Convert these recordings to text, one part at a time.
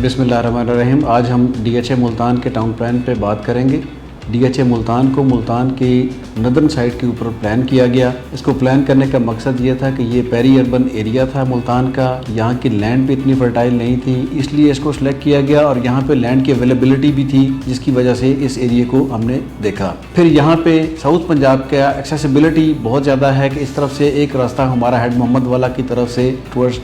बिस्मिल्लाहिर्रहमानिर्रहीम। आज हम DHA मुल्तान के टाउन प्लान पे बात करेंगे। DHA मुल्तान को मुल्तान की नदर्न साइड के ऊपर प्लान किया गया। इसको प्लान करने का मकसद ये था कि ये पेरी अर्बन एरिया था मुल्तान का, यहाँ की लैंड भी इतनी फर्टाइल नहीं थी, इसलिए इसको सिलेक्ट किया गया और यहाँ पे लैंड की अवेलेबिलिटी भी थी, जिसकी वजह से इस एरिया को हमने देखा। फिर यहाँ पे साउथ पंजाब का एक्सेसिबिलिटी बहुत ज़्यादा है कि इस तरफ से एक रास्ता हमारा हेड मोहम्मद वाला की तरफ से टुवर्ड्स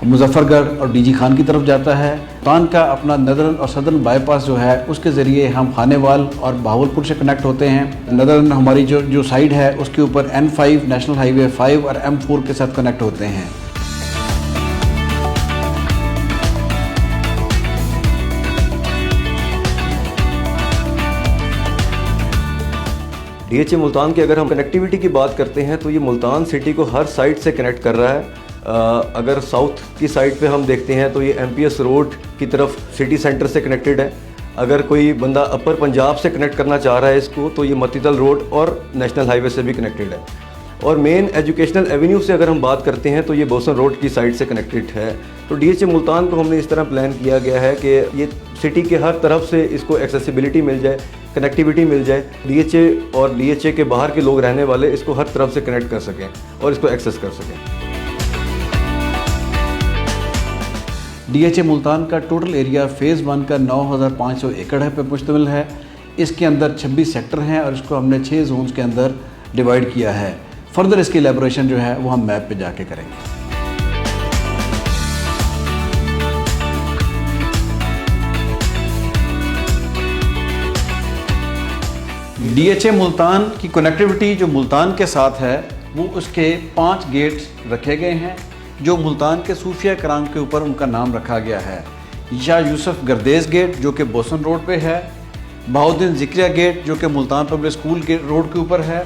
मुजफ्फरगढ़ और DG खान की तरफ जाता है। मुल्तान का अपना नदरन और सदर्न बाईपास जो है उसके ज़रिए हम खानेवाल और बहावलपुर से कनेक्ट होते हैं। नदरन हमारी जो साइड है उसके ऊपर N5 नेशनल हाईवे 5 और M4 के साथ कनेक्ट होते हैं। DHA मुल्तान की अगर हम कनेक्टिविटी की बात करते हैं तो ये मुल्तान सिटी को हर साइड से कनेक्ट कर रहा है। अगर साउथ की साइड पे हम देखते हैं तो ये MPS रोड की तरफ सिटी सेंटर से कनेक्टेड है। अगर कोई बंदा अपर पंजाब से कनेक्ट करना चाह रहा है इसको तो ये मतीतल रोड और नेशनल हाईवे से भी कनेक्टेड है। और मेन एजुकेशनल एवेन्यू से अगर हम बात करते हैं तो ये बोसन रोड की साइड से कनेक्टेड है। तो DHA मुल्तान को हमने इस तरह प्लान किया गया है कि ये सिटी के हर तरफ से इसको एक्सेसिबिलिटी मिल जाए, कनेक्टिविटी मिल जाए, DHA और DHA के बाहर के लोग रहने वाले इसको हर तरफ से कनेक्ट कर सकें और इसको एक्सेस कर सकें। DHA मुल्तान का टोटल एरिया फ़ेज़ 1 का 9,500 एकड़ पे मुश्तमिल है। इसके अंदर 26 सेक्टर हैं और इसको हमने 6 जोन्स के अंदर डिवाइड किया है। फर्दर इसकी एलेबोरेशन जो है वो हम मैप पे जाके करेंगे। DHA मुल्तान की कनेक्टिविटी जो मुल्तान के साथ है वो उसके 5 गेट्स रखे गए हैं जो मुल्तान के सूफिया कराम के ऊपर उनका नाम रखा गया है। शाह यूसुफ गर्देज गेट जो कि बोसन रोड पे है, बहाउद्दीन ज़िक्रिया गेट जो कि मुल्तान पब्लिक स्कूल के रोड के ऊपर है,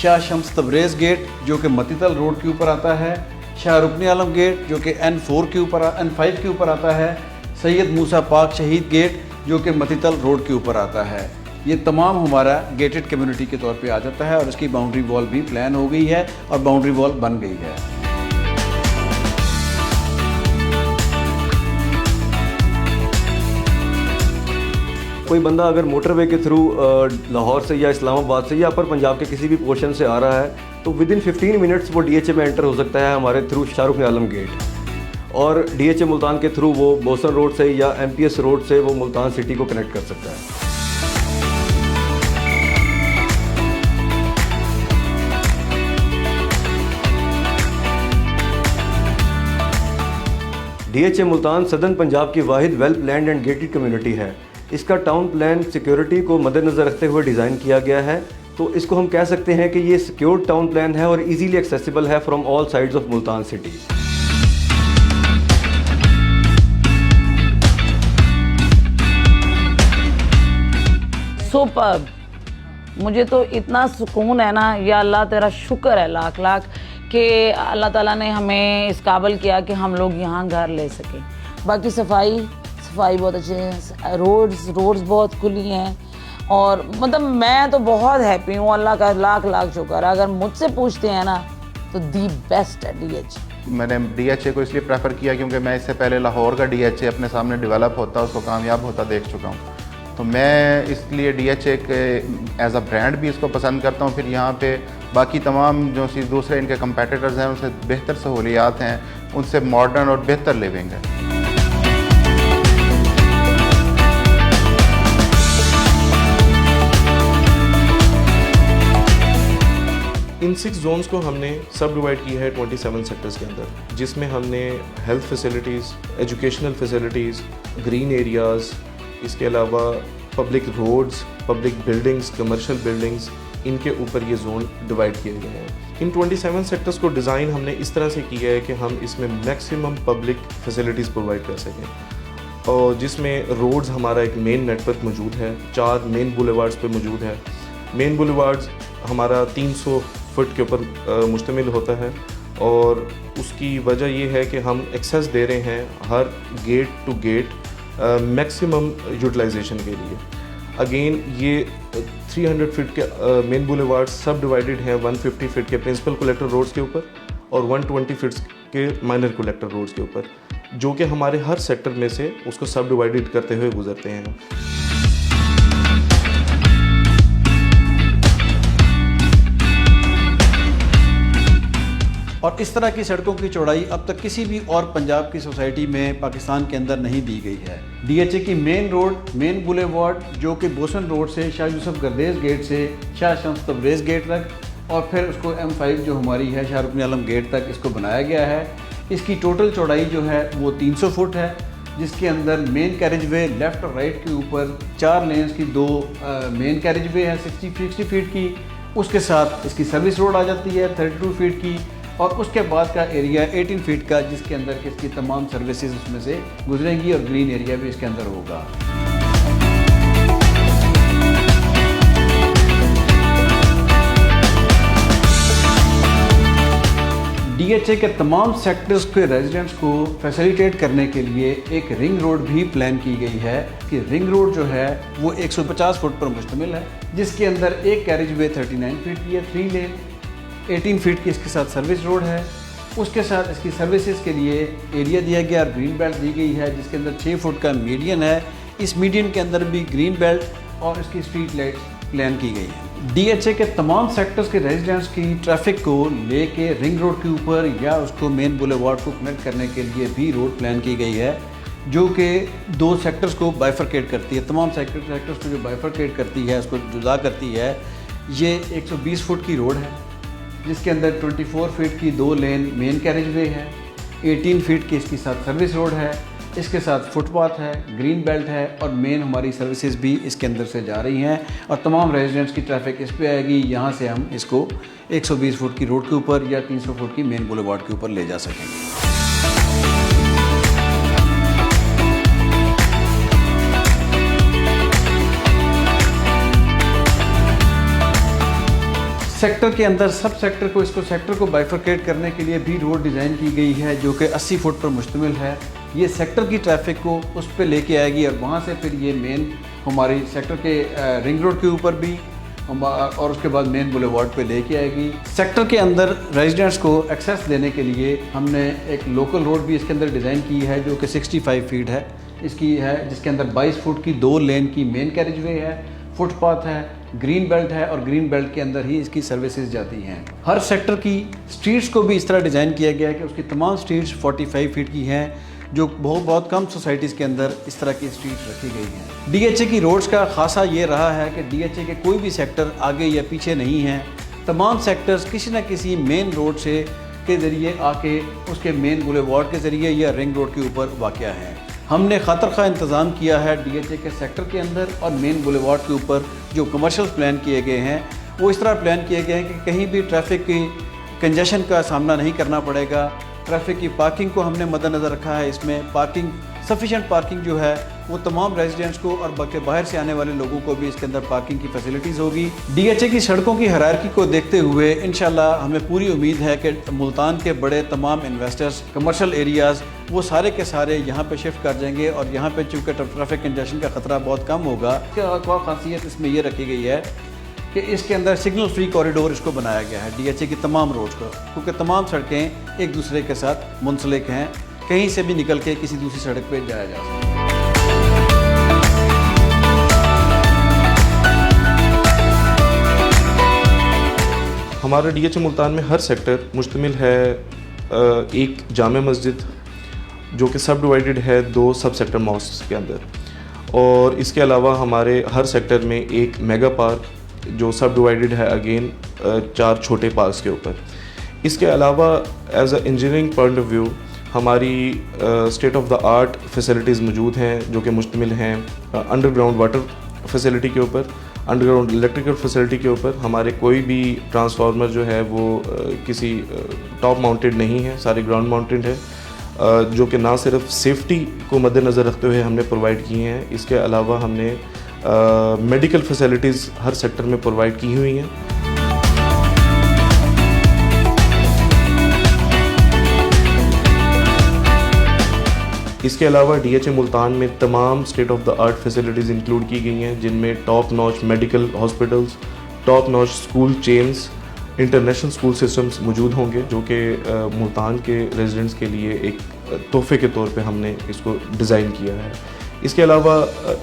शाह शम्स तबरेज़ गेट जो कि मतीतल रोड के ऊपर आता है, शाह रुकनी आलम गेट जो कि N5 के ऊपर आता है, सैयद मूसा पाक शहीद गेट जो कि मतीतल रोड के ऊपर आता है। ये तमाम हमारा गेटेड कम्युनिटी के तौर पे आ जाता है और इसकी बाउंड्री वॉल भी प्लान हो गई है और बाउंड्री वॉल बन गई है। कोई बंदा अगर मोटरवे के थ्रू लाहौर से या इस्लामाबाद से या अपर पंजाब के किसी भी पोर्शन से आ रहा है तो विदिन 15 मिनट्स वो DHA में एंटर हो सकता है हमारे थ्रू शाहरुख आलम गेट। और DHA मुल्तान के थ्रू वो बोसन रोड से या MPS रोड से वो मुल्तान सिटी को कनेक्ट कर सकता है। DHA मुल्तान सदर्न पंजाब की वाहिद well planned and gated community है। इसका टाउन प्लान सिक्योरिटी को मद्देनज़र रखते हुए डिज़ाइन किया गया है, तो इसको हम कह सकते हैं कि ये सिक्योर्ड टाउन प्लान है और इजीली एक्सेसिबल है from all sides of Multan city. Superb, मुझे तो इतना सुकून है ना, या अल्लाह तेरा शुक्र है लाख लाख कि अल्लाह ताला ने हमें इस काबिल किया कि हम लोग यहाँ घर ले सकें। बाकी सफाई बहुत अच्छी है, रोड्स बहुत खुली हैं और मतलब मैं तो बहुत हैप्पी हूँ, अल्लाह का लाख लाख शुक्र। अगर मुझसे पूछते हैं ना तो दी बेस्ट है DHA। मैंने DHA को इसलिए प्रेफर किया क्योंकि मैं इससे पहले लाहौर का DHA अपने सामने डेवलप होता, उसको कामयाब होता देख चुका हूँ। तो मैं इसलिए DHA के एज अ ब्रांड भी इसको पसंद करता हूँ। फिर यहाँ पे बाकी तमाम जो दूसरे इनके कंपेटिटर्स हैं उनसे बेहतर सहूलियात हैं, उनसे मॉडर्न और बेहतर लिविंग है। इन 6 जोन्स को हमने सब डिवाइड किया है 27 सेक्टर्स के अंदर, जिसमें हमने health facilities, educational facilities, green areas, इसके अलावा public roads, public buildings, commercial buildings, इनके ऊपर ये जोन डिवाइड किए गए हैं। इन 27 सेक्टर्स को डिज़ाइन हमने इस तरह से किया है कि हम इसमें मैक्सिमम पब्लिक फैसिलिटीज़ प्रोवाइड कर सकें, और जिसमें रोड्स हमारा एक मेन नेटवर्क मौजूद है, 4 मेन बुलेवार्ड्स पे मौजूद है। मेन बुलेवार्ड्स हमारा 300 फुट के ऊपर मुश्तमिल होता है और उसकी वजह ये है कि हम एक्सेस दे रहे हैं हर gate to gate maximum utilisation के लिए। अगेन ये 300 फीट के मेन बुलेवार्ड सब डिवाइडेड हैं 150 फीट के प्रिंसिपल कलेक्टर रोड्स के ऊपर और 120 फीट के माइनर कलेक्टर रोड्स के ऊपर। जो कि हमारे हर सेक्टर में से उसको सब डिवाइडेड करते हुए गुजरते हैं। और इस तरह की सड़कों की चौड़ाई अब तक किसी भी और पंजाब की सोसाइटी में पाकिस्तान के अंदर नहीं दी गई है। डीएचए की मेन रोड, मेन बुलेवार्ड, जो कि बोसन रोड से शाह यूसुफ गर्देज गेट से शाह शम्स तबरेज़ गेट तक और फिर उसको M5 जो हमारी है शाह रुकन आलम गेट तक इसको बनाया गया है। इसकी टोटल चौड़ाई जो है वो 300 फुट है, जिसके अंदर मेन कैरेज वे लेफ़्ट और राइट के ऊपर 4 लेन्स की 2 मेन कैरेज वे है 60 फीट की। उसके साथ इसकी सर्विस रोड आ जाती है 32 फीट की और उसके बाद का एरिया 18 फीट का, जिसके अंदर कि इसकी तमाम सर्विसेज उसमें से गुजरेंगी और ग्रीन एरिया भी इसके अंदर होगा। डीएचए के तमाम सेक्टर्स के रेजिडेंट्स को फैसिलिटेट करने के लिए एक रिंग रोड भी प्लान की गई है कि रिंग रोड जो है वो 150 फुट पर मुश्तमिल है, जिसके अंदर एक कैरेज वे 39 फीट की है, 3 लेन, 18 फीट की इसके साथ सर्विस रोड है। उसके साथ इसकी सर्विसेज के लिए एरिया दिया गया और ग्रीन बेल्ट दी गई है, जिसके अंदर 6 फुट का मीडियन है। इस मीडियन के अंदर भी ग्रीन बेल्ट और इसकी स्ट्रीट लाइट प्लान की गई है। डीएचए के तमाम सेक्टर्स के रेजिडेंट्स की ट्रैफिक को लेके रिंग रोड के ऊपर या उसको मेन बुलेवार्ड को कनेक्ट करने के लिए भी रोड प्लान की गई है, जो कि 2 सेक्टर्स को बाइफरकेट करती है। तमाम सेक्टर्स को जो बाइफरकेट करती है, उसको जुदा करती है। ये 120 फुट की रोड है, जिसके अंदर 24 फीट की 2 लेन मेन कैरेज वे है, 18 फीट की इसके साथ सर्विस रोड है, इसके साथ फुटपाथ है, ग्रीन बेल्ट है और मेन हमारी सर्विसेज भी इसके अंदर से जा रही हैं और तमाम रेजिडेंट्स की ट्रैफिक इस पे आएगी। यहाँ से हम इसको 120 फुट की रोड के ऊपर या 300 फुट की मेन बुलेवार्ड के ऊपर ले जा सकेंगे। सेक्टर के अंदर सब सेक्टर को इसको सेक्टर को बाइफरकेट करने के लिए भी रोड डिज़ाइन की गई है, जो कि 80 फुट पर मुश्तमिल है। ये सेक्टर की ट्रैफिक को उस पर लेके आएगी और वहाँ से फिर ये मेन हमारी सेक्टर के रिंग रोड के ऊपर भी और उसके बाद मेन बुलेवार्ड पे लेके आएगी। सेक्टर के अंदर रेजिडेंट्स को एक्सेस देने के लिए हमने एक लोकल रोड भी इसके अंदर डिज़ाइन की है, जो कि 65 फीट है इसकी है, जिसके अंदर 22 फुट की 2 लेन की मेन कैरेज वे है, फुटपाथ है, ग्रीन बेल्ट है और ग्रीन बेल्ट के अंदर ही इसकी सर्विसेज जाती हैं। हर सेक्टर की स्ट्रीट्स को भी इस तरह डिज़ाइन किया गया है कि उसकी तमाम स्ट्रीट्स 45 फीट की हैं, जो बहुत कम सोसाइटीज़ के अंदर इस तरह की स्ट्रीट्स रखी गई हैं। डीएचए की रोड्स का खासा ये रहा है कि डीएचए के कोई भी सेक्टर आगे या पीछे नहीं हैं। तमाम सेक्टर्स किसी न किसी मेन रोड से के ज़रिए आके उसके मेन बुलेवार्ड के ज़रिए या रिंग रोड के ऊपर वाक़या है। हमने खातर खा इंतज़ाम किया है डीएचए के सेक्टर के अंदर और मेन बुलेवार्ड के ऊपर जो कमर्शियल प्लान किए गए हैं वो इस तरह प्लान किए गए हैं कि कहीं भी ट्रैफिक की कंजेशन का सामना नहीं करना पड़ेगा। ट्रैफिक की पार्किंग को हमने मद्देनज़र रखा है। इसमें पार्किंग सफिशेंट पार्किंग जो है वो तमाम रेजिडेंट्स को और बाहर से आने वाले लोगों को भी इसके अंदर पार्किंग की फैसिलिटीज़ होगी। डीएचए की सड़कों की हायरार्की को देखते हुए इंशाल्लाह हमें पूरी उम्मीद है कि मुल्तान के बड़े तमाम इन्वेस्टर्स कमर्शियल एरियाज़ वो सारे के सारे यहाँ पे शिफ्ट कर जाएंगे और यहाँ पे चूँकि ट्रैफिक कंजेशन का ख़तरा बहुत कम होगा। एक और ख़ासियत इसमें यह रखी गई है कि इसके अंदर सिग्नल फ्री कॉरिडोर इसको बनाया गया है डीएचए की तमाम रोड्स को, क्योंकि तमाम सड़कें एक दूसरे के साथ मुंसलिक हैं, कहीं से भी निकल के किसी दूसरी सड़क पे जाया जा सकता है। हमारा डीएचए मुल्तान में हर सेक्टर मुश्तमिल है एक जामे मस्जिद जो कि सब डिवाइडेड है 2 सब सेक्टर मॉस्क के अंदर, और इसके अलावा हमारे हर सेक्टर में एक मेगा पार्क जो सब डिवाइडेड है अगेन 4 छोटे पार्क्स के ऊपर। इसके अलावा as a engineering point of view हमारी state of the art facilities मौजूद हैं जो कि मुश्तमिल हैं अंडरग्राउंड वाटर फैसिलिटी के ऊपर, अंडरग्राउंड इलेक्ट्रिकल फैसिलिटी के ऊपर। हमारे कोई भी ट्रांसफार्मर जो है वो किसी टॉप माउंटेड नहीं है, सारे ग्राउंड माउंटेड है, जो कि ना सिर्फ सेफ्टी को मद्देनज़र रखते हुए हमने प्रोवाइड किए हैं, इसके अलावा हमने मेडिकल फैसिलिटीज़ हर सेक्टर में प्रोवाइड की हुई हैं। इसके अलावा डीएचए मुल्तान में तमाम state of the art facilities include की गई हैं, जिनमें top notch medical hospitals, top notch school chains, international school systems मौजूद होंगे, जो कि मुल्तान के रेजिडेंट्स के लिए एक तोहफे के तौर पे हमने इसको डिज़ाइन किया है। इसके अलावा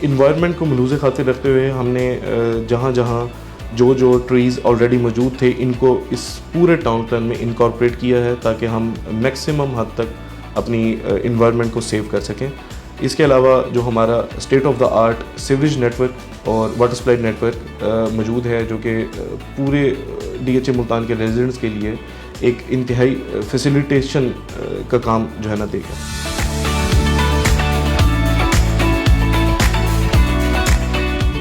इन्वायरमेंट को मलूज़ खातिर रखते हुए हमने जहाँ जहाँ जो ट्रीज़ ऑलरेडी मौजूद थे इनको इस पूरे टाउन प्लान में इनकॉर्पोरेट किया है, ताकि हम मैक्सिमम हद तक अपनी इन्वायरमेंट को सेव कर सकें। इसके अलावा जो हमारा state of the art sewerage network और वाटर सप्लाई नेटवर्क मौजूद है, जो कि पूरे DHA मुल्तान के रेजिडेंट्स के लिए एक इंतहाई फैसिलिटेशन का काम जो है ना देगा।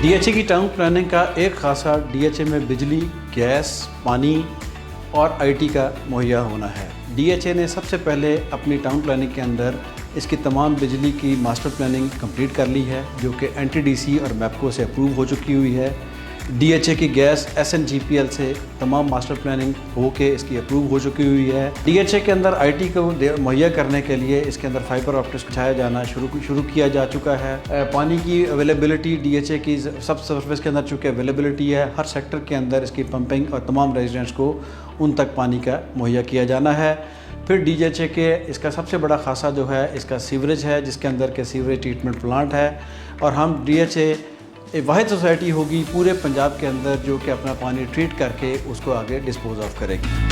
DHA की टाउन प्लानिंग का एक खासा DHA में बिजली, गैस, पानी और IT का मुहैया होना है। DHA ने सबसे पहले अपनी टाउन प्लानिंग के अंदर इसकी तमाम बिजली की मास्टर प्लानिंग कंप्लीट कर ली है, जो कि NTDC और मैपको से अप्रूव हो चुकी हुई है। DHA की गैस SNGPL से तमाम मास्टर प्लानिंग हो के इसकी अप्रूव हो चुकी हुई है। DHA के अंदर IT को मुहैया करने के लिए इसके अंदर फाइबर ऑप्टिक्स बिछाया जाना शुरू किया जा चुका है। पानी की अवेलेबिलिटी DHA की सब सर्विस के अंदर चूँकि अवेलेबिलिटी है, हर सेक्टर के अंदर इसकी पंपिंग और तमाम रेजिडेंट्स को उन तक पानी का मुहैया किया जाना है। फिर DHA के इसका सबसे बड़ा खासा जो है इसका सीवरेज है, जिसके अंदर के सीवरेज ट्रीटमेंट प्लांट है, और हम DHA एक वाहिद सोसाइटी होगी पूरे पंजाब के अंदर जो कि अपना पानी ट्रीट करके उसको आगे डिस्पोज ऑफ करेगी।